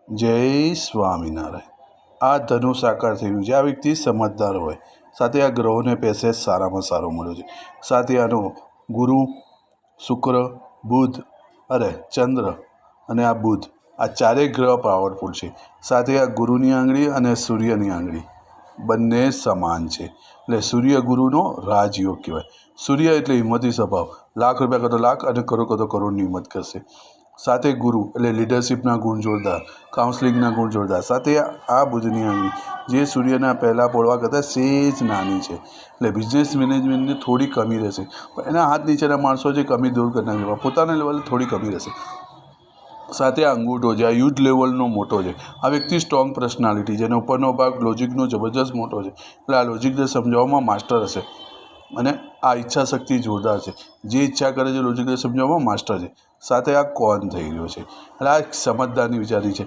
જય સ્વામિનારાયણ। આ ધનુ સાકાર થયું છે। આ વ્યક્તિ સમજદાર હોય, સાથે આ ગ્રહોને પેસેજ સારામાં સારો મળ્યો છે। સાથે આનો ગુરુ, શુક્ર, બુધ અને ચંદ્ર અને આ બુધ, આ ચારેય ગ્રહ પાવરફુલ છે। સાથે આ ગુરુની આંગળી અને સૂર્યની આંગળી બંને સમાન છે, એટલે સૂર્ય ગુરુનો રાજયોગ કહેવાય। સૂર્ય એટલે હિંમતી સ્વભાવ, લાખ રૂપિયા કરતો લાખ અને કરોડ કરતો કરોડની હિંમત કરશે। સાથે ગુરુ એટલે લીડરશિપના ગુણ જોરદાર, કાઉન્સલિંગના ગુણ જોરદાર। સાથે આ બુધની આંગળી જે સૂર્યના પહેલાં પોળવા કરતાં સેજ નાની છે, એટલે બિઝનેસ મેનેજમેન્ટની થોડી કમી રહેશે, પણ એના હાથ નીચેના માણસો જે કમી દૂર કરી નાખે, પોતાના લેવલે થોડી કમી રહેશે। સાથે આ અંગૂઠો જે આ યુથ લેવલનો મોટો છે। આ વ્યક્તિ સ્ટ્રોંગ પર્સનાલિટી, જેનો ઉપરનો ભાગ લોજિકનો જબરજસ્ત મોટો છે, એટલે આ લોજિકને સમજાવવામાં માસ્ટર હશે। અને આ ઈચ્છાશક્તિ જોરદાર છે, જે ઈચ્છા કરે છે લોજિકને સમજાવવામાં માસ્ટર છે। સાથે આ કોન થઈ રહ્યો છે, એટલે આ એક સમજદારની વિચારી છે।